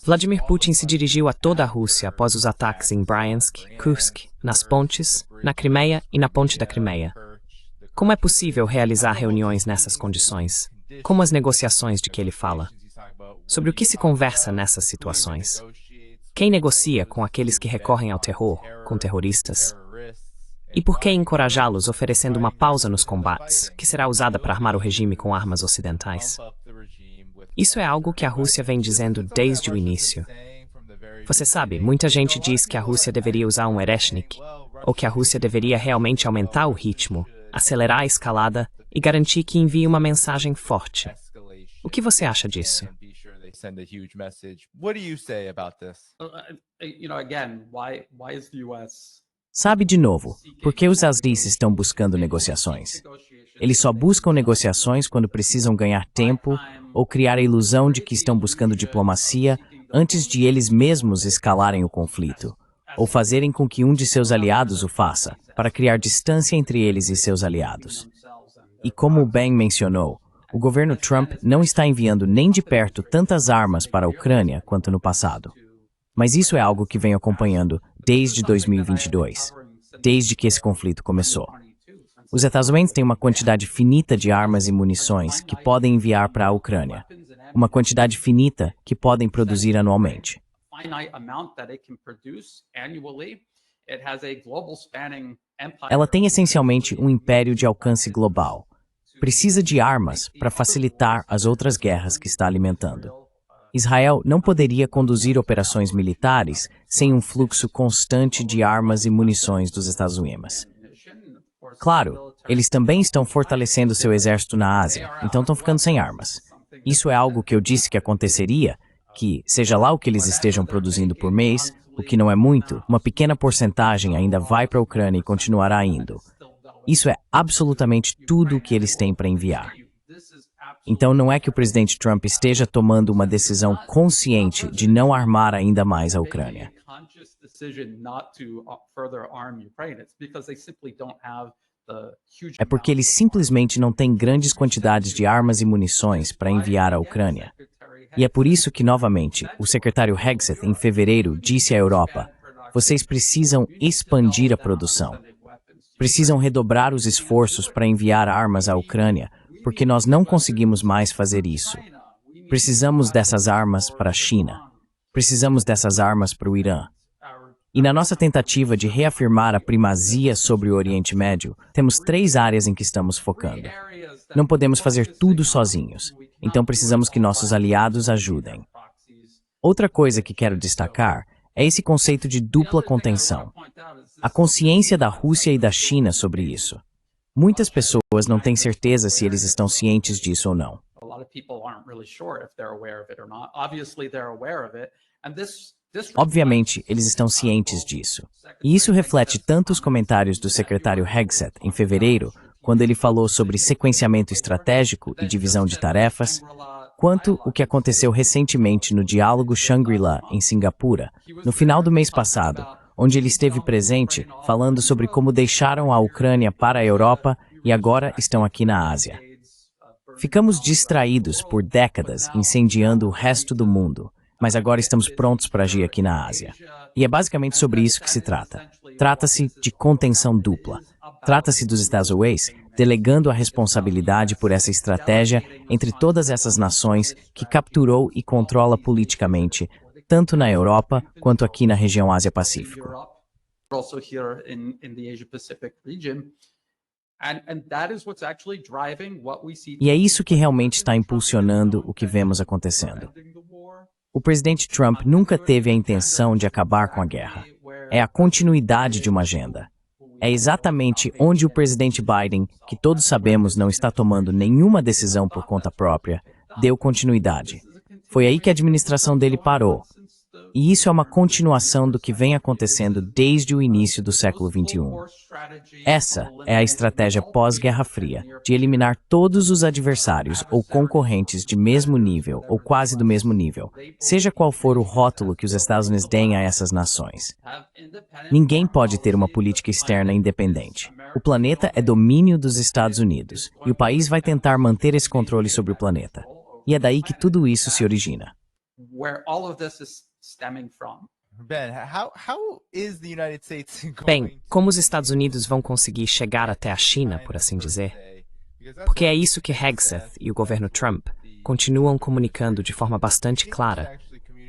Vladimir Putin se dirigiu a toda a Rússia após os ataques em Bryansk, Kursk, nas pontes, na Crimeia e na Ponte da Crimeia. Como é possível realizar reuniões nessas condições? Como as negociações de que ele fala? Sobre o que se conversa nessas situações? Quem negocia com aqueles que recorrem ao terror, com terroristas? E por que encorajá-los oferecendo uma pausa nos combates, que será usada para armar o regime com armas ocidentais? Isso é algo que a Rússia vem dizendo desde o início. Você sabe, muita gente diz que a Rússia deveria usar um Ereshnik, ou que a Rússia deveria realmente aumentar o ritmo, acelerar a escalada e garantir que envie uma mensagem forte. O que você acha disso? Sabe, de novo, por que os Estados Unidos estão buscando negociações? Eles só buscam negociações quando precisam ganhar tempo ou criar a ilusão de que estão buscando diplomacia antes de eles mesmos escalarem o conflito, ou fazerem com que um de seus aliados o faça, para criar distância entre eles e seus aliados. E como o Ben mencionou, o governo Trump não está enviando nem de perto tantas armas para a Ucrânia quanto no passado. Mas isso é algo que vem acompanhando desde 2022, desde que esse conflito começou. Os Estados Unidos têm uma quantidade finita de armas e munições que podem enviar para a Ucrânia, uma quantidade finita que podem produzir anualmente. Ela tem essencialmente um império de alcance global. Precisa de armas para facilitar as outras guerras que está alimentando. Israel não poderia conduzir operações militares sem um fluxo constante de armas e munições dos Estados Unidos. Claro, eles também estão fortalecendo seu exército na Ásia, então estão ficando sem armas. Isso é algo que eu disse que aconteceria, que, seja lá o que eles estejam produzindo por mês, o que não é muito, uma pequena porcentagem ainda vai para a Ucrânia e continuará indo. Isso é absolutamente tudo o que eles têm para enviar. Então não é que o presidente Trump esteja tomando uma decisão consciente de não armar ainda mais a Ucrânia. É porque eles simplesmente não têm grandes quantidades de armas e munições para enviar à Ucrânia. E é por isso que, novamente, o secretário Hegseth, em fevereiro, disse à Europa: vocês precisam expandir a produção. Precisam redobrar os esforços para enviar armas à Ucrânia, porque nós não conseguimos mais fazer isso. Precisamos dessas armas para a China. Precisamos dessas armas para o Irã. E na nossa tentativa de reafirmar a primazia sobre o Oriente Médio, temos 3 áreas em que estamos focando. Não podemos fazer tudo sozinhos, então precisamos que nossos aliados ajudem. Outra coisa que quero destacar é esse conceito de dupla contenção. A consciência da Rússia e da China sobre isso. Muitas pessoas não têm certeza se eles estão cientes disso ou não. Obviamente, eles estão cientes disso. E isso reflete tanto os comentários do secretário Hegseth em fevereiro, quando ele falou sobre sequenciamento estratégico e divisão de tarefas, quanto o que aconteceu recentemente no diálogo Shangri-La, em Singapura, no final do mês passado, onde ele esteve presente falando sobre como deixaram a Ucrânia para a Europa e agora estão aqui na Ásia. Ficamos distraídos por décadas incendiando o resto do mundo, mas agora estamos prontos para agir aqui na Ásia. E é basicamente sobre isso que se trata. Trata-se de contenção dupla. Trata-se dos Estados Unidos delegando a responsabilidade por essa estratégia entre todas essas nações que capturou e controla politicamente, tanto na Europa quanto aqui na região Ásia-Pacífico. E é isso que realmente está impulsionando o que vemos acontecendo. O presidente Trump nunca teve a intenção de acabar com a guerra. É a continuidade de uma agenda. É exatamente onde o presidente Biden, que todos sabemos não está tomando nenhuma decisão por conta própria, deu continuidade. Foi aí que a administração dele parou. E isso é uma continuação do que vem acontecendo desde o início do século XXI. Essa é a estratégia pós-Guerra Fria, de eliminar todos os adversários ou concorrentes de mesmo nível ou quase do mesmo nível, seja qual for o rótulo que os Estados Unidos deem a essas nações. Ninguém pode ter uma política externa independente. O planeta é domínio dos Estados Unidos, e o país vai tentar manter esse controle sobre o planeta. E é daí que tudo isso se origina. Bem, como os Estados Unidos vão conseguir chegar até a China, por assim dizer? Porque é isso que Hegseth e o governo Trump continuam comunicando de forma bastante clara,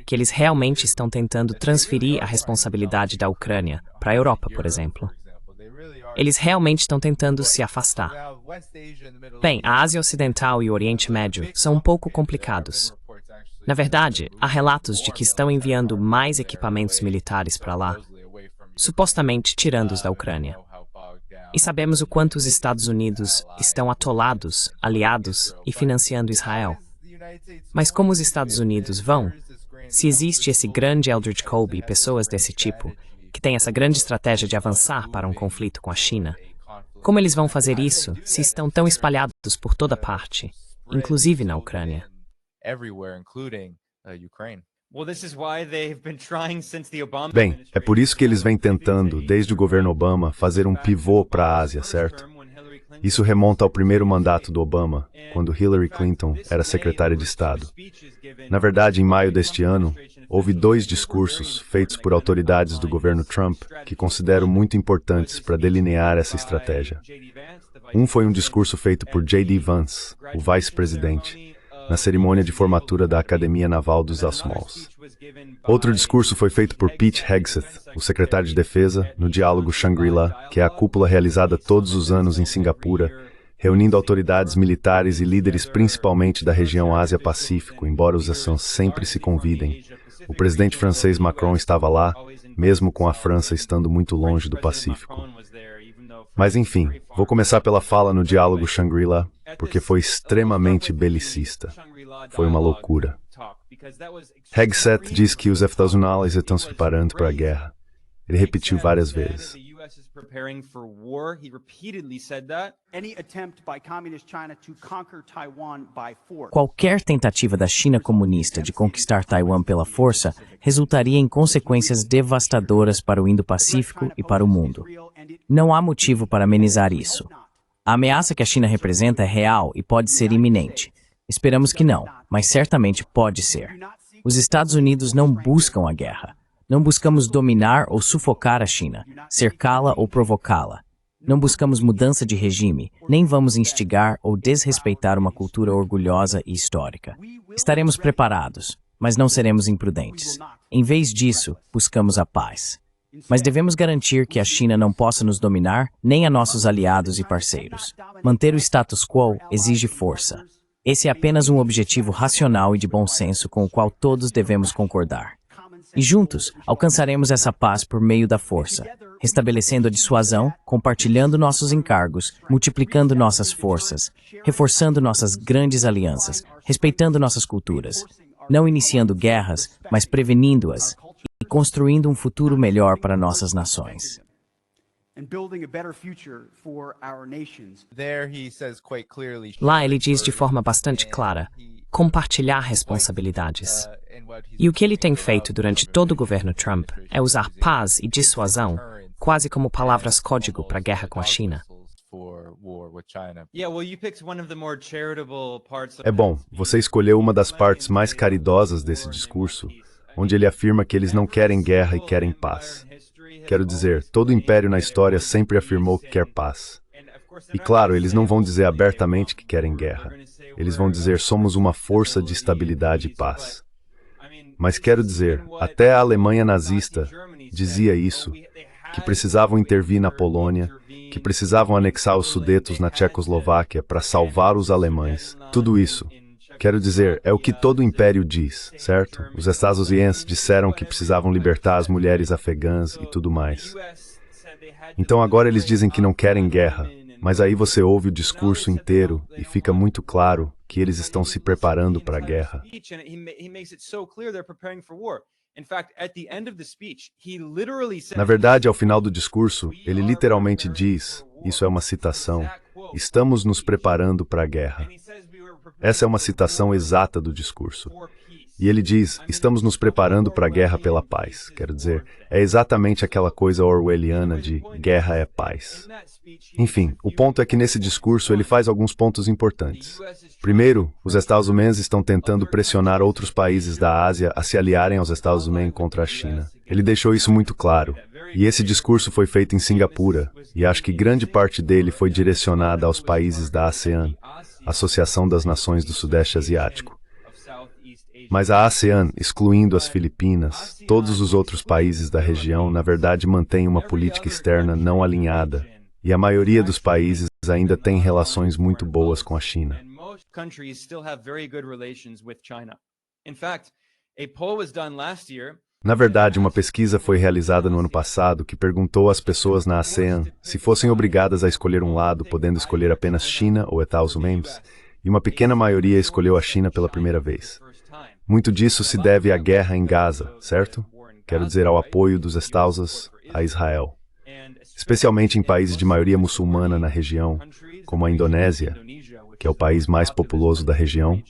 que eles realmente estão tentando transferir a responsabilidade da Ucrânia para a Europa, por exemplo. Eles realmente estão tentando se afastar. Bem, a Ásia Ocidental e o Oriente Médio são um pouco complicados. Na verdade, há relatos de que estão enviando mais equipamentos militares para lá, supostamente tirando-os da Ucrânia. E sabemos o quanto os Estados Unidos estão atolados, aliados e financiando Israel. Mas como os Estados Unidos vão? Se existe esse grande Eldridge Colby e pessoas desse tipo, que têm essa grande estratégia de avançar para um conflito com a China, como eles vão fazer isso se estão tão espalhados por toda parte, inclusive na Ucrânia? Bem, é por isso que eles vêm tentando, desde o governo Obama, fazer um pivô para a Ásia, certo? Isso remonta ao primeiro mandato do Obama, quando Hillary Clinton era secretária de Estado. Na verdade, em maio deste ano, houve 2 discursos feitos por autoridades do governo Trump que considero muito importantes para delinear essa estratégia. Um foi um discurso feito por J.D. Vance, o vice-presidente, na cerimônia de formatura da Academia Naval dos Asmols. Outro discurso foi feito por Pete Hegseth, o secretário de Defesa, no diálogo Shangri-La, que é a cúpula realizada todos os anos em Singapura, reunindo autoridades militares e líderes principalmente da região Ásia-Pacífico, embora os assuntos sempre se convidem. O presidente francês Macron estava lá, mesmo com a França estando muito longe do Pacífico. Mas enfim, vou começar pela fala no diálogo Shangri-La, porque foi extremamente belicista. Foi uma loucura. Hegseth diz que os Estados Unidos estão se preparando para a guerra. Ele repetiu várias vezes. Qualquer tentativa da China comunista de conquistar Taiwan pela força resultaria em consequências devastadoras para o Indo-Pacífico e para o mundo. Não há motivo para amenizar isso. A ameaça que a China representa é real e pode ser iminente. Esperamos que não, mas certamente pode ser. Os Estados Unidos não buscam a guerra. Não buscamos dominar ou sufocar a China, cercá-la ou provocá-la. Não buscamos mudança de regime, nem vamos instigar ou desrespeitar uma cultura orgulhosa e histórica. Estaremos preparados, mas não seremos imprudentes. Em vez disso, buscamos a paz. Mas devemos garantir que a China não possa nos dominar, nem a nossos aliados e parceiros. Manter o status quo exige força. Esse é apenas um objetivo racional e de bom senso com o qual todos devemos concordar. E juntos, alcançaremos essa paz por meio da força, restabelecendo a dissuasão, compartilhando nossos encargos, multiplicando nossas forças, reforçando nossas grandes alianças, respeitando nossas culturas, não iniciando guerras, mas prevenindo-as, e construindo um futuro melhor para nossas nações. Lá ele diz de forma bastante clara, compartilhar responsabilidades. E o que ele tem feito durante todo o governo Trump é usar paz e dissuasão quase como palavras-código para a guerra com a China. É bom, você escolheu uma das partes mais caridosas desse discurso, onde ele afirma que eles não querem guerra e querem paz. Quero dizer, todo o império na história sempre afirmou que quer paz. E claro, eles não vão dizer abertamente que querem guerra. Eles vão dizer, somos uma força de estabilidade e paz. Mas quero dizer, até a Alemanha nazista dizia isso, que precisavam intervir na Polônia, que precisavam anexar os Sudetos na Tchecoslováquia para salvar os alemães. Tudo isso, quero dizer, é o que todo o império diz, certo? Os Estados-Unidos disseram que precisavam libertar as mulheres afegãs e tudo mais. Então agora eles dizem que não querem guerra, mas aí você ouve o discurso inteiro e fica muito claro que eles estão se preparando para a guerra. Na verdade, ao final do discurso, ele literalmente diz, isso é uma citação, estamos nos preparando para a guerra. Essa é uma citação exata do discurso. E ele diz, estamos nos preparando para a guerra pela paz. Quero dizer, é exatamente aquela coisa orwelliana de guerra é paz. Enfim, o ponto é que nesse discurso ele faz alguns pontos importantes. Primeiro, os Estados Unidos estão tentando pressionar outros países da Ásia a se aliarem aos Estados Unidos contra a China. Ele deixou isso muito claro. E esse discurso foi feito em Singapura, e acho que grande parte dele foi direcionada aos países da ASEAN, Associação das Nações do Sudeste Asiático. Mas a ASEAN, excluindo as Filipinas, todos os outros países da região, na verdade, mantém uma política externa não alinhada, e a maioria dos países ainda tem relações muito boas com a China. Na verdade, uma pesquisa foi realizada no ano passado que perguntou às pessoas na ASEAN se fossem obrigadas a escolher um lado, podendo escolher apenas China ou Estados Unidos, e uma pequena maioria escolheu a China pela primeira vez. Muito disso se deve à guerra em Gaza, certo? Quero dizer, ao apoio dos Estados Unidos a Israel. Especialmente em países de maioria muçulmana na região, como a Indonésia, que é o país mais populoso da região,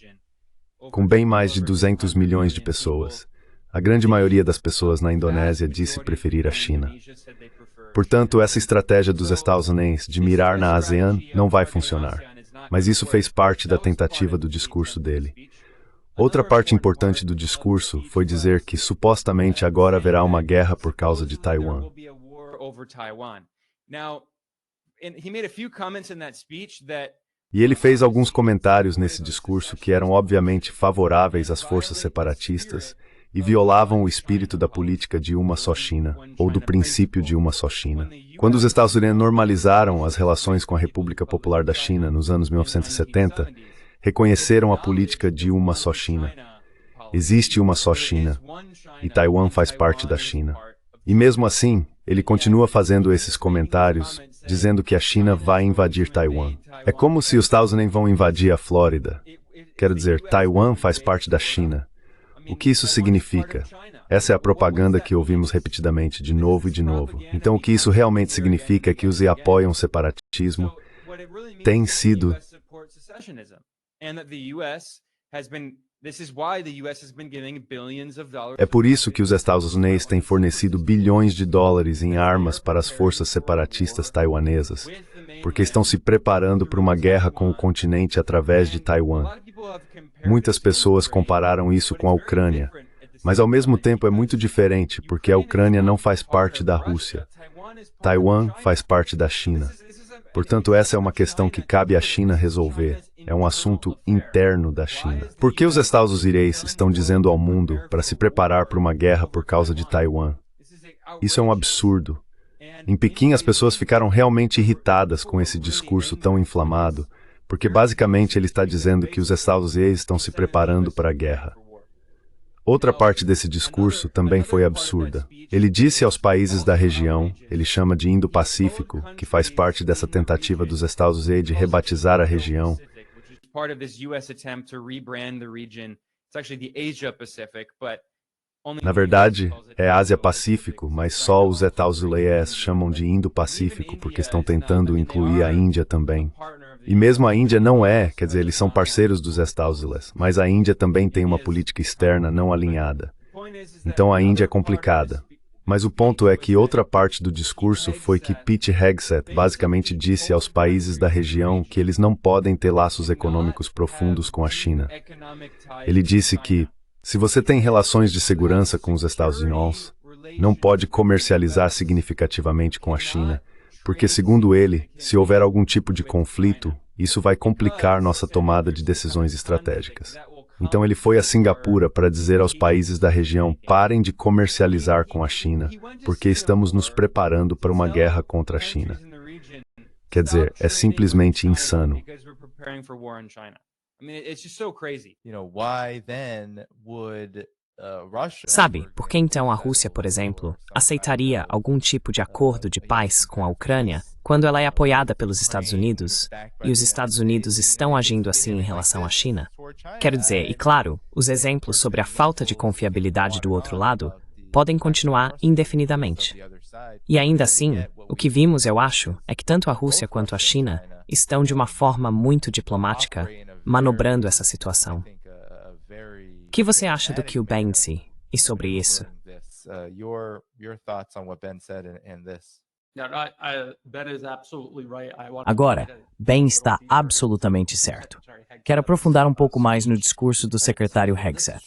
com bem mais de 200 milhões de pessoas. A grande maioria das pessoas na Indonésia disse preferir a China. Portanto, essa estratégia dos Estados Unidos de mirar na ASEAN não vai funcionar. Mas isso fez parte da tentativa do discurso dele. Outra parte importante do discurso foi dizer que supostamente agora haverá uma guerra por causa de Taiwan. E ele fez alguns comentários nesse discurso que eram obviamente favoráveis às forças separatistas e violavam o espírito da política de uma só China, ou do princípio de uma só China. Quando os Estados Unidos normalizaram as relações com a República Popular da China nos anos 1970, reconheceram a política de uma só China. Existe uma só China, e Taiwan faz parte da China. E mesmo assim, ele continua fazendo esses comentários, dizendo que a China vai invadir Taiwan. É como se os Estados Unidos vão invadir a Flórida. Quero dizer, Taiwan faz parte da China. O que isso significa? Essa é a propaganda que ouvimos repetidamente, de novo e de novo. Então, o que isso realmente significa é que os que apoiam o separatismo têm sido... É por isso que os Estados Unidos têm fornecido bilhões de dólares em armas para as forças separatistas taiwanesas, porque estão se preparando para uma guerra com o continente através de Taiwan. Muitas pessoas compararam isso com a Ucrânia, mas ao mesmo tempo é muito diferente, porque a Ucrânia não faz parte da Rússia. Taiwan faz parte da China. Portanto, essa é uma questão que cabe à China resolver. É um assunto interno da China. Por que os Estados Unidos estão dizendo ao mundo para se preparar para uma guerra por causa de Taiwan? Isso é um absurdo. Em Pequim, as pessoas ficaram realmente irritadas com esse discurso tão inflamado, porque basicamente ele está dizendo que os Estados Unidos estão se preparando para a guerra. Outra parte desse discurso também foi absurda. Ele disse aos países da região, ele chama de Indo-Pacífico, que faz parte dessa tentativa dos Estados Unidos de rebatizar a região. Na verdade, é Ásia-Pacífico, mas só os Estados Unidos chamam de Indo-Pacífico porque estão tentando incluir a Índia também. E mesmo a Índia não é, quer dizer, eles são parceiros dos Estados Unidos, mas a Índia também tem uma política externa não alinhada. Então a Índia é complicada. Mas o ponto é que outra parte do discurso foi que Pete Hegseth basicamente disse aos países da região que eles não podem ter laços econômicos profundos com a China. Ele disse que, se você tem relações de segurança com os Estados Unidos, não pode comercializar significativamente com a China, porque, segundo ele, se houver algum tipo de conflito, isso vai complicar nossa tomada de decisões estratégicas. Então ele foi a Singapura para dizer aos países da região: parem de comercializar com a China, porque estamos nos preparando para uma guerra contra a China. Quer dizer, é simplesmente insano. Sabe, por que então a Rússia, por exemplo, aceitaria algum tipo de acordo de paz com a Ucrânia quando ela é apoiada pelos Estados Unidos e os Estados Unidos estão agindo assim em relação à China? Quero dizer, e claro, os exemplos sobre a falta de confiabilidade do outro lado podem continuar indefinidamente. E ainda assim, o que vimos, eu acho, é que tanto a Rússia quanto a China estão de uma forma muito diplomática manobrando essa situação. que você acha do que o Ben disse e sobre isso? Agora, Ben está absolutamente certo. Quero aprofundar um pouco mais no discurso do secretário Hegseth.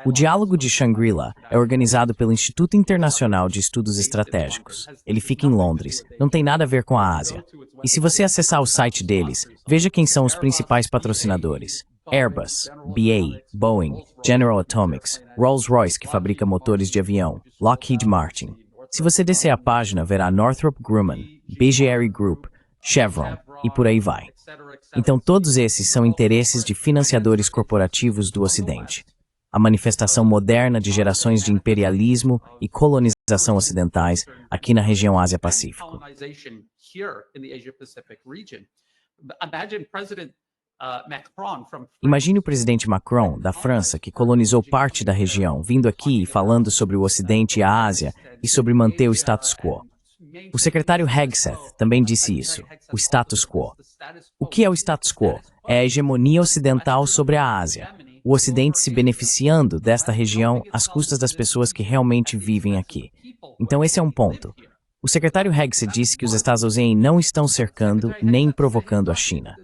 O Diálogo de Shangri-La é organizado pelo Instituto Internacional de Estudos Estratégicos. Ele fica em Londres, não tem nada a ver com a Ásia. E se você acessar o site deles, veja quem são os principais patrocinadores. Airbus, BA, Boeing, General Atomics, Rolls-Royce, que fabrica motores de avião, Lockheed Martin. Se você descer a página, verá Northrop Grumman, BGR Group, Chevron e por aí vai. Então todos esses são interesses de financiadores corporativos do Ocidente. A manifestação moderna de gerações de imperialismo e colonização ocidentais aqui na região Ásia-Pacífico. Imagine o presidente Macron, da França, que colonizou parte da região, vindo aqui e falando sobre o Ocidente e a Ásia e sobre manter o status quo. O secretário Hegseth também disse isso, o status quo. O que é o status quo? É a hegemonia ocidental sobre a Ásia, o Ocidente se beneficiando desta região às custas das pessoas que realmente vivem aqui. Então esse é um ponto. O secretário Hegseth disse que os Estados Unidos não estão cercando nem provocando a China.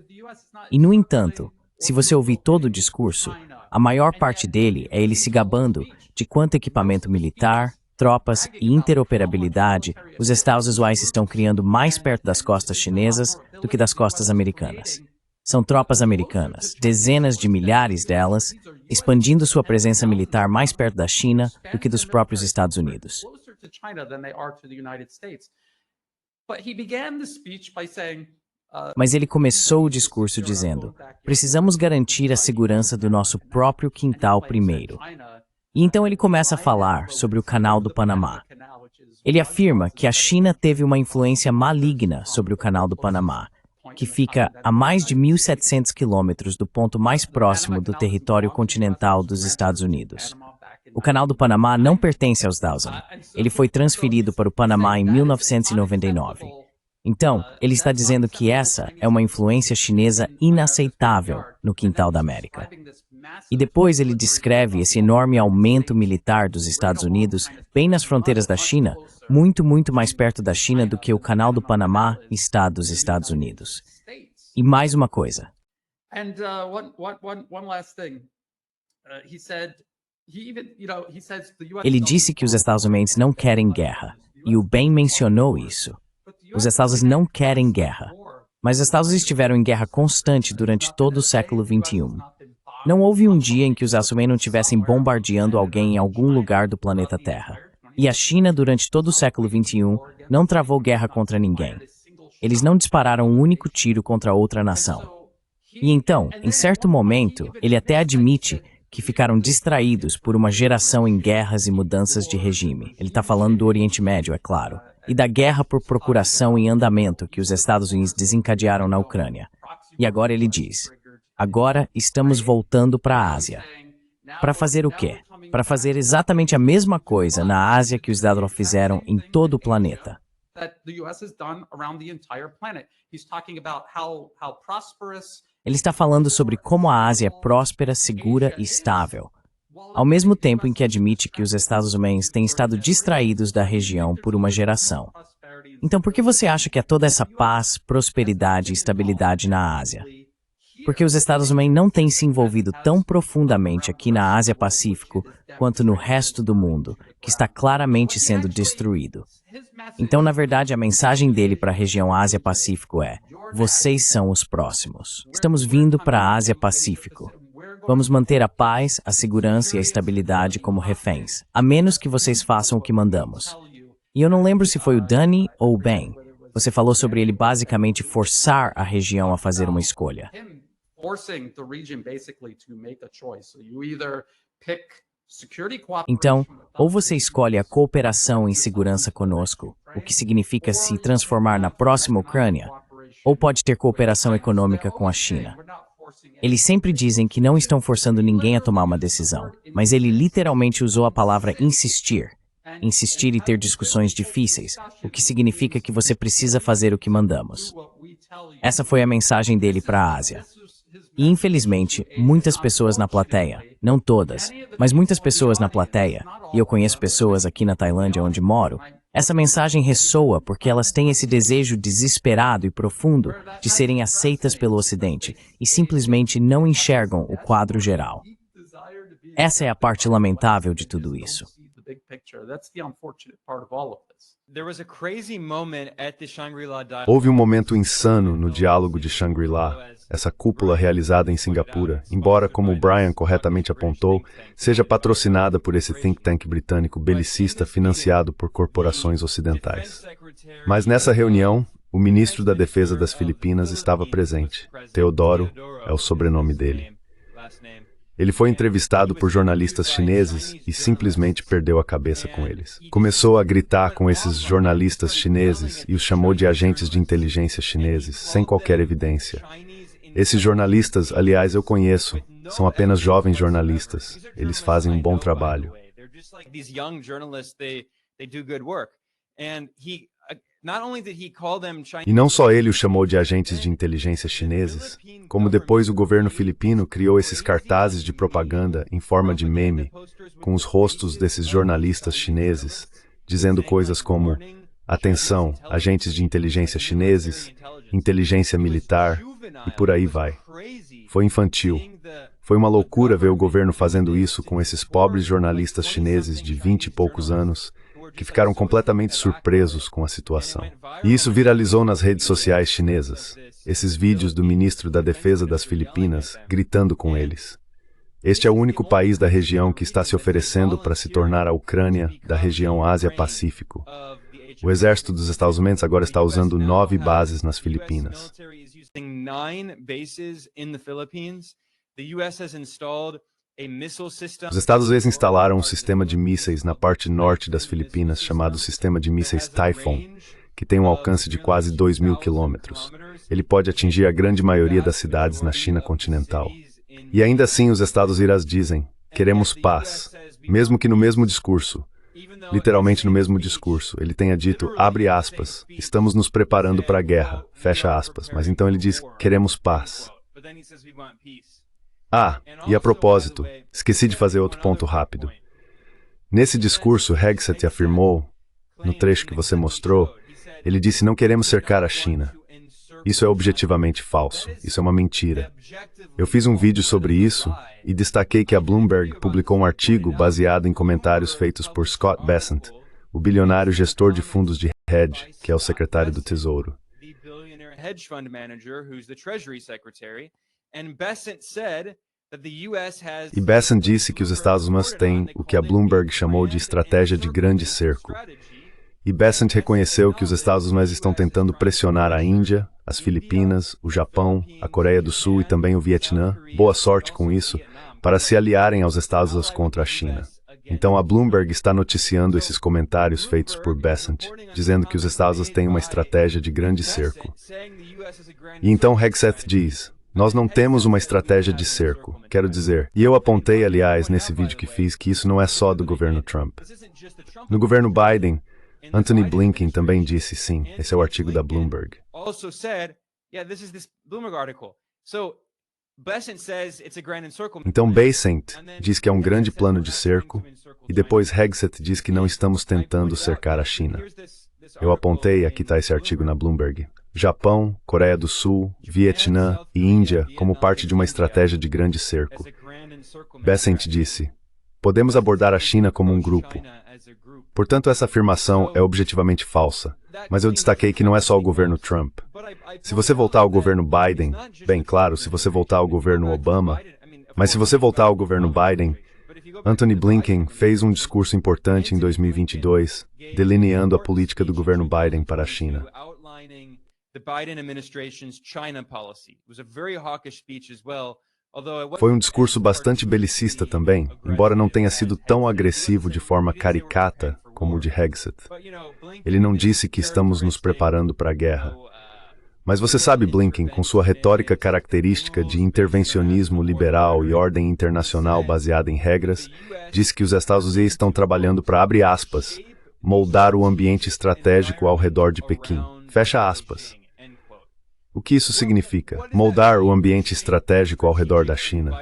E, no entanto, se você ouvir todo o discurso, a maior parte dele é ele se gabando de quanto equipamento militar, tropas e interoperabilidade os Estados Unidos estão criando mais perto das costas chinesas do que das costas americanas. São tropas americanas, dezenas de milhares delas, expandindo sua presença militar mais perto da China do que dos próprios Estados Unidos. Mas ele começou o discurso dizendo: precisamos garantir a segurança do nosso próprio quintal primeiro. E então ele começa a falar sobre o Canal do Panamá. Ele afirma que a China teve uma influência maligna sobre o Canal do Panamá, que fica a mais de 1.700 quilômetros do ponto mais próximo do território continental dos Estados Unidos. O Canal do Panamá não pertence aos Dawson. Ele foi transferido para o Panamá em 1999. Então, ele está dizendo que essa é uma influência chinesa inaceitável no quintal da América. E depois ele descreve esse enorme aumento militar dos Estados Unidos bem nas fronteiras da China, muito mais perto da China do que o Canal do Panamá está dos Estados Unidos. E mais uma coisa. Ele disse que os Estados Unidos não querem guerra, e o Ben mencionou isso. Os Estados Unidos não querem guerra, mas os Estados Unidos estiveram em guerra constante durante todo o século XXI. Não houve um dia em que os Estados Unidos não estivessem bombardeando alguém em algum lugar do planeta Terra. E a China, durante todo o século XXI, não travou guerra contra ninguém. Eles não dispararam um único tiro contra outra nação. E então, em certo momento, ele até admite que ficaram distraídos por uma geração em guerras e mudanças de regime. Ele está falando do Oriente Médio, é claro. E da guerra por procuração em andamento que os Estados Unidos desencadearam na Ucrânia. E agora ele diz: agora estamos voltando para a Ásia. Para fazer o quê? Para fazer exatamente a mesma coisa na Ásia que os Estados Unidos fizeram em todo o planeta. Ele está falando sobre como a Ásia é próspera, segura e estável, ao mesmo tempo em que admite que os Estados Unidos têm estado distraídos da região por uma geração. Então, por que você acha que há toda essa paz, prosperidade e estabilidade na Ásia? Porque os Estados Unidos não têm se envolvido tão profundamente aqui na Ásia-Pacífico quanto no resto do mundo, que está claramente sendo destruído. Então, na verdade, a mensagem dele para a região Ásia-Pacífico é: vocês são os próximos. Estamos vindo para a Ásia-Pacífico. Vamos manter a paz, a segurança e a estabilidade como reféns, a menos que vocês façam o que mandamos. E eu não lembro se foi o Danny ou o Ben. Você falou sobre ele basicamente forçar a região a fazer uma escolha. Então, ou você escolhe a cooperação em segurança conosco, o que significa se transformar na próxima Ucrânia, ou pode ter cooperação econômica com a China. Eles sempre dizem que não estão forçando ninguém a tomar uma decisão, mas ele literalmente usou a palavra insistir. Insistir e ter discussões difíceis, o que significa que você precisa fazer o que mandamos. Essa foi a mensagem dele para a Ásia. E infelizmente, muitas pessoas na plateia, não todas, mas muitas pessoas na plateia, e eu conheço pessoas aqui na Tailândia onde moro, essa mensagem ressoa porque elas têm esse desejo desesperado e profundo de serem aceitas pelo Ocidente e simplesmente não enxergam o quadro geral. Essa é a parte lamentável de tudo isso. Houve um momento insano no diálogo de Shangri-La, essa cúpula realizada em Singapura, embora, como o Brian corretamente apontou, seja patrocinada por esse think tank britânico belicista financiado por corporações ocidentais. Mas nessa reunião, o ministro da Defesa das Filipinas estava presente. Teodoro é o sobrenome dele. Ele foi entrevistado por jornalistas chineses e simplesmente perdeu a cabeça com eles. Começou a gritar com esses jornalistas chineses e os chamou de agentes de inteligência chineses, sem qualquer evidência. Esses jornalistas, aliás, eu conheço, são apenas jovens jornalistas. Eles fazem um bom trabalho. E não só ele os chamou de agentes de inteligência chineses, como depois o governo filipino criou esses cartazes de propaganda em forma de meme, com os rostos desses jornalistas chineses, dizendo coisas como: atenção, agentes de inteligência chineses, inteligência militar, e por aí vai. Foi infantil. Foi uma loucura ver o governo fazendo isso com esses pobres jornalistas chineses de 20 e poucos anos, que ficaram completamente surpresos com a situação. E isso viralizou nas redes sociais chinesas. Esses vídeos do ministro da Defesa das Filipinas gritando com eles. Este é o único país da região que está se oferecendo para se tornar a Ucrânia da região Ásia-Pacífico. O exército dos Estados Unidos agora está usando 9 bases nas Filipinas. Os Estados Unidos instalaram um sistema de mísseis na parte norte das Filipinas chamado Sistema de Mísseis Typhoon, que tem um alcance de quase 2.000 quilômetros. Ele pode atingir a grande maioria das cidades na China continental. E ainda assim os Estados Unidos dizem: queremos paz, mesmo que no mesmo discurso, literalmente no mesmo discurso, ele tenha dito, abre aspas, estamos nos preparando para a guerra, fecha aspas, mas então ele diz, queremos paz. Ah, e a propósito, esqueci de fazer outro ponto rápido. Nesse discurso, Hegseth afirmou, no trecho que você mostrou, ele disse, não queremos cercar a China. Isso é objetivamente falso, isso é uma mentira. Eu fiz um vídeo sobre isso e destaquei que a Bloomberg publicou um artigo baseado em comentários feitos por Scott Bessent, o bilionário gestor de fundos de hedge, que é o secretário do Tesouro. E Bessent disse que os Estados Unidos têm o que a Bloomberg chamou de estratégia de grande cerco. E Bessent reconheceu que os Estados Unidos estão tentando pressionar a Índia, as Filipinas, o Japão, a Coreia do Sul e também o Vietnã, boa sorte com isso, para se aliarem aos Estados Unidos contra a China. Então a Bloomberg está noticiando esses comentários feitos por Bessent, dizendo que os Estados Unidos têm uma estratégia de grande cerco. E então Hegseth diz, nós não temos uma estratégia de cerco, quero dizer, e eu apontei, aliás, nesse vídeo que fiz, que isso não é só do governo Trump. No governo Biden, Antony Blinken também disse sim, esse é o artigo da Bloomberg. Então Bessent diz que é um grande plano de cerco, e depois Hegseth diz que não estamos tentando cercar a China. Eu apontei, aqui está esse artigo na Bloomberg. Japão, Coreia do Sul, Vietnã e Índia como parte de uma estratégia de grande cerco. Bessent disse, podemos abordar a China como um grupo. Portanto, essa afirmação é objetivamente falsa, mas eu destaquei que não é só o governo Trump. Se você voltar ao governo Biden, bem claro, se você voltar ao governo Obama, mas se você voltar ao governo Biden, Antony Blinken fez um discurso importante em 2022, delineando a política do governo Biden para a China. Foi um discurso bastante belicista também, embora não tenha sido tão agressivo de forma caricata como o de Hegseth. Ele não disse que estamos nos preparando para a guerra. Mas você sabe, Blinken, com sua retórica característica de intervencionismo liberal e ordem internacional baseada em regras, disse que os Estados Unidos estão trabalhando para, abre aspas, moldar o ambiente estratégico ao redor de Pequim, fecha aspas. O que isso significa? Moldar o ambiente estratégico ao redor da China.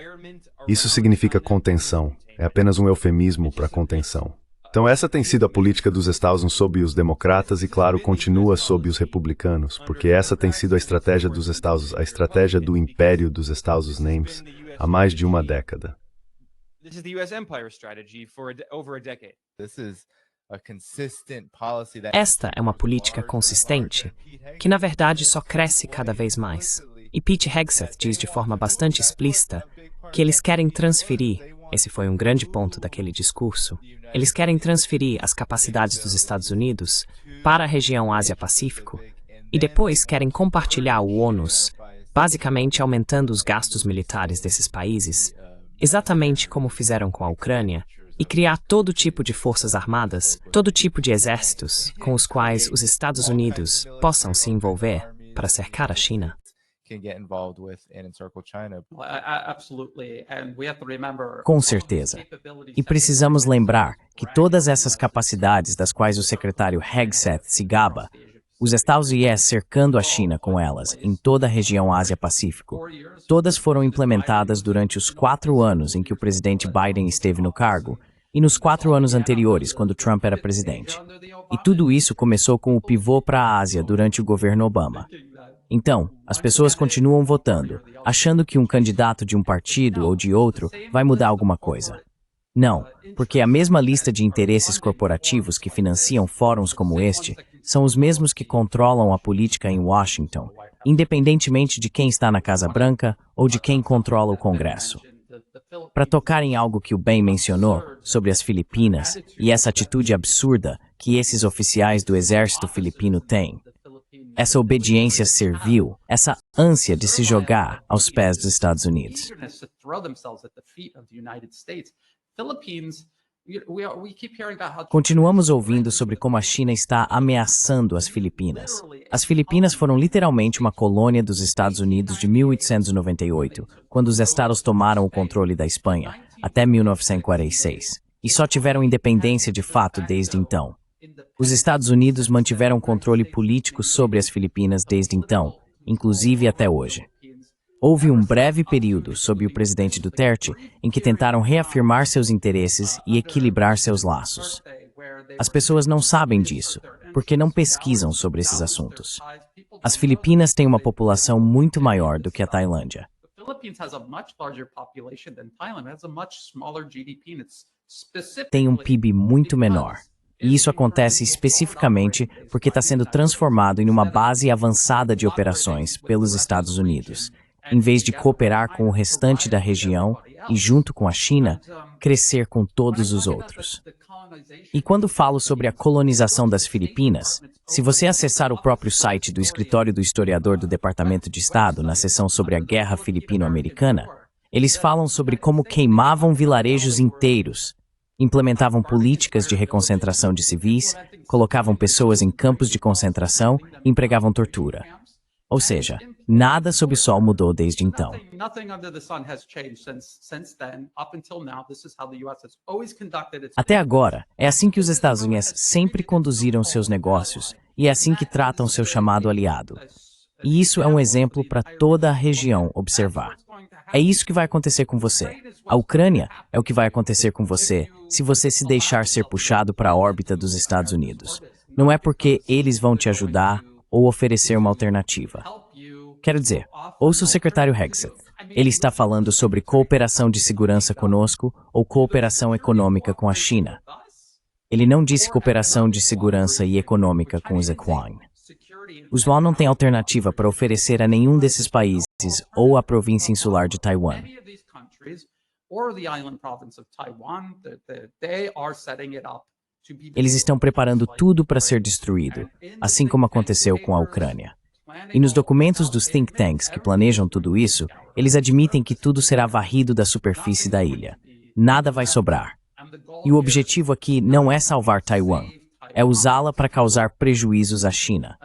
Isso significa contenção. É apenas um eufemismo para contenção. Então essa tem sido a política dos Estados Unidos sob os democratas e, claro, continua sob os republicanos, porque essa tem sido a estratégia dos Estados, a estratégia do império dos Estados Unidos há mais de uma década. Esta é uma política consistente, que na verdade só cresce cada vez mais. E Pete Hegseth diz de forma bastante explícita que eles querem transferir, esse foi um grande ponto daquele discurso, eles querem transferir as capacidades dos Estados Unidos para a região Ásia-Pacífico e depois querem compartilhar o ônus, basicamente aumentando os gastos militares desses países, exatamente como fizeram com a Ucrânia, e criar todo tipo de forças armadas, todo tipo de exércitos com os quais os Estados Unidos possam se envolver para cercar a China. Com certeza. E precisamos lembrar que todas essas capacidades das quais o secretário Hegseth se gaba, os Estados Unidos cercando a China com elas em toda a região Ásia-Pacífico, todas foram implementadas durante os 4 anos em que o presidente Biden esteve no cargo e nos 4 anos anteriores, quando Trump era presidente. E tudo isso começou com o pivô para a Ásia durante o governo Obama. Então, as pessoas continuam votando, achando que um candidato de um partido ou de outro vai mudar alguma coisa. Não, porque a mesma lista de interesses corporativos que financiam fóruns como este são os mesmos que controlam a política em Washington, independentemente de quem está na Casa Branca ou de quem controla o Congresso. Para tocar em algo que o Ben mencionou sobre as Filipinas e essa atitude absurda que esses oficiais do exército filipino têm, essa obediência servil, essa ânsia de se jogar aos pés dos Estados Unidos. Continuamos ouvindo sobre como a China está ameaçando as Filipinas. As Filipinas foram literalmente uma colônia dos Estados Unidos de 1898, quando os estados tomaram o controle da Espanha, até 1946, e só tiveram independência de fato desde então. Os Estados Unidos mantiveram controle político sobre as Filipinas desde então, inclusive até hoje. Houve um breve período, sob o presidente Duterte, em que tentaram reafirmar seus interesses e equilibrar seus laços. As pessoas não sabem disso, porque não pesquisam sobre esses assuntos. As Filipinas têm uma população muito maior do que a Tailândia. Tem um PIB muito menor. E isso acontece especificamente porque está sendo transformado em uma base avançada de operações pelos Estados Unidos, em vez de cooperar com o restante da região e, junto com a China, crescer com todos os outros. E quando falo sobre a colonização das Filipinas, se você acessar o próprio site do Escritório do Historiador do Departamento de Estado, na seção sobre a Guerra Filipino-Americana, eles falam sobre como queimavam vilarejos inteiros, implementavam políticas de reconcentração de civis, colocavam pessoas em campos de concentração e empregavam tortura. Ou seja, nada sob o sol mudou desde então. Até agora, é assim que os Estados Unidos sempre conduziram seus negócios e é assim que tratam seu chamado aliado. E isso é um exemplo para toda a região observar. É isso que vai acontecer com você. A Ucrânia é o que vai acontecer com você se você se deixar ser puxado para a órbita dos Estados Unidos. Não é porque eles vão te ajudar ou oferecer uma alternativa. Quero dizer, ouça o secretário Hegseth. Ele está falando sobre cooperação de segurança conosco ou cooperação econômica com a China. Ele não disse cooperação de segurança e econômica com os Equine. Os Yuan não têm alternativa para oferecer a nenhum desses países ou à província insular de Taiwan. Eles estão preparando tudo para ser destruído, assim como aconteceu com a Ucrânia. E nos documentos dos think tanks que planejam tudo isso, eles admitem que tudo será varrido da superfície da ilha. Nada vai sobrar. E o objetivo aqui não é salvar Taiwan, é usá-la para causar prejuízos à China.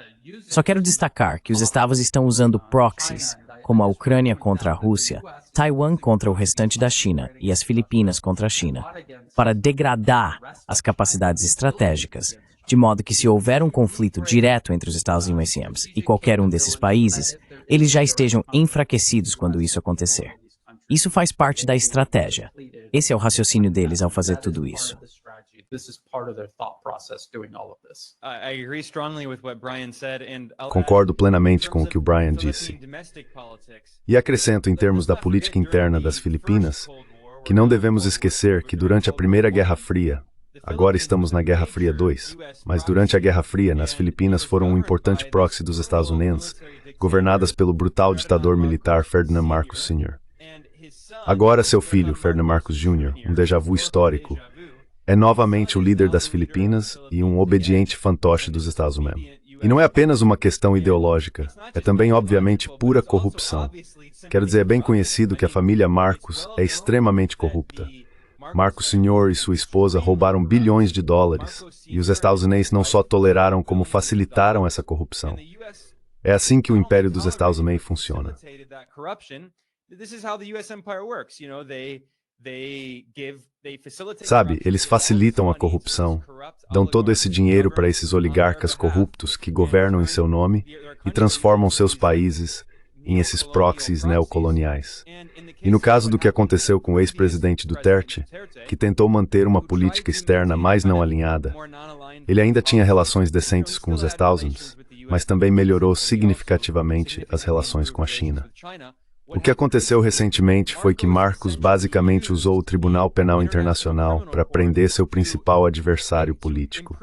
Só quero destacar que os estados estão usando proxies, como a Ucrânia contra a Rússia, Taiwan contra o restante da China e as Filipinas contra a China, para degradar as capacidades estratégicas, de modo que se houver um conflito direto entre os Estados Unidos e qualquer um desses países, eles já estejam enfraquecidos quando isso acontecer. Isso faz parte da estratégia. Esse é o raciocínio deles ao fazer tudo isso. Concordo plenamente com o que o Brian disse. E acrescento em termos da política interna das Filipinas, que não devemos esquecer que durante a Primeira Guerra Fria, agora estamos na Guerra Fria 2, mas durante a Guerra Fria, nas Filipinas foram um importante proxy dos Estados Unidos, governadas pelo brutal ditador militar Ferdinand Marcos Sr. Agora seu filho, Ferdinand Marcos Jr., um déjà vu histórico, é novamente o líder das Filipinas e um obediente fantoche dos Estados Unidos. E não é apenas uma questão ideológica, é também, obviamente, pura corrupção. Quero dizer, é bem conhecido que a família Marcos é extremamente corrupta. Marcos Sr. e sua esposa roubaram bilhões de dólares, e os Estados Unidos não só toleraram como facilitaram essa corrupção. É assim que o Império dos Estados Unidos funciona. Sabe, eles facilitam a corrupção, dão todo esse dinheiro para esses oligarcas corruptos que governam em seu nome e transformam seus países em esses proxies neocoloniais. E no caso do que aconteceu com o ex-presidente Duterte, que tentou manter uma política externa mais não alinhada, ele ainda tinha relações decentes com os Estados Unidos, mas também melhorou significativamente as relações com a China. O que aconteceu recentemente foi que Marcos basicamente usou o Tribunal Penal Internacional para prender seu principal adversário político.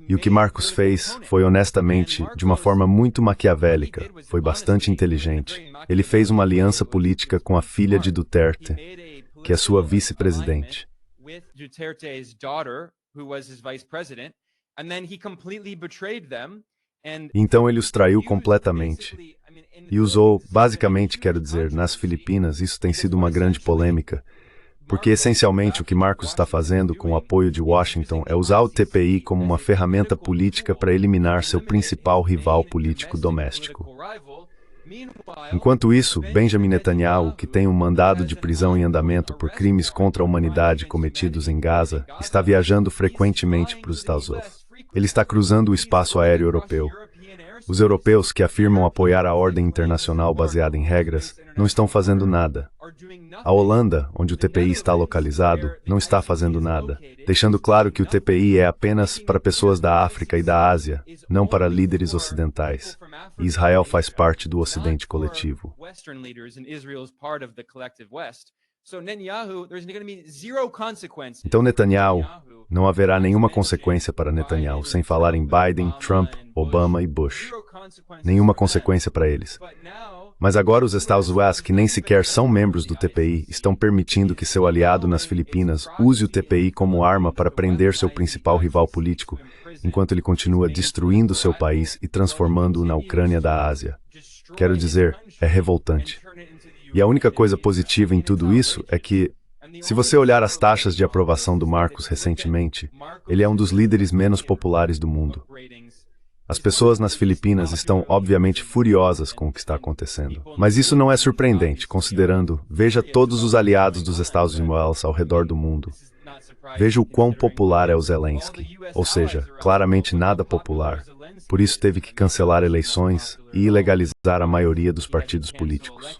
E o que Marcos fez foi, honestamente, de uma forma muito maquiavélica, foi bastante inteligente. Ele fez uma aliança política com a filha de Duterte, que é sua vice-presidente. Então ele os traiu completamente. E usou, basicamente, quero dizer, nas Filipinas, isso tem sido uma grande polêmica, porque essencialmente o que Marcos está fazendo com o apoio de Washington é usar o TPI como uma ferramenta política para eliminar seu principal rival político doméstico. Enquanto isso, Benjamin Netanyahu, que tem um mandado de prisão em andamento por crimes contra a humanidade cometidos em Gaza, está viajando frequentemente para os Estados Unidos. Ele está cruzando o espaço aéreo europeu. Os europeus que afirmam apoiar a ordem internacional baseada em regras não estão fazendo nada. A Holanda, onde o TPI está localizado, não está fazendo nada, deixando claro que o TPI é apenas para pessoas da África e da Ásia, não para líderes ocidentais. E Israel faz parte do Ocidente coletivo. Então Netanyahu, não haverá nenhuma consequência para Netanyahu, sem falar em Biden, Trump, Obama e Bush. Nenhuma consequência para eles. Mas agora os Estados Unidos, que nem sequer são membros do TPI, estão permitindo que seu aliado nas Filipinas use o TPI como arma para prender seu principal rival político, enquanto ele continua destruindo seu país e transformando-o na Ucrânia da Ásia. Quero dizer, é revoltante. E a única coisa positiva em tudo isso é que, se você olhar as taxas de aprovação do Marcos recentemente, ele é um dos líderes menos populares do mundo. As pessoas nas Filipinas estão, obviamente, furiosas com o que está acontecendo. Mas isso não é surpreendente, considerando, veja todos os aliados dos Estados Unidos ao redor do mundo. Veja o quão popular é o Zelensky, ou seja, claramente nada popular. Por isso teve que cancelar eleições e ilegalizar a maioria dos partidos políticos.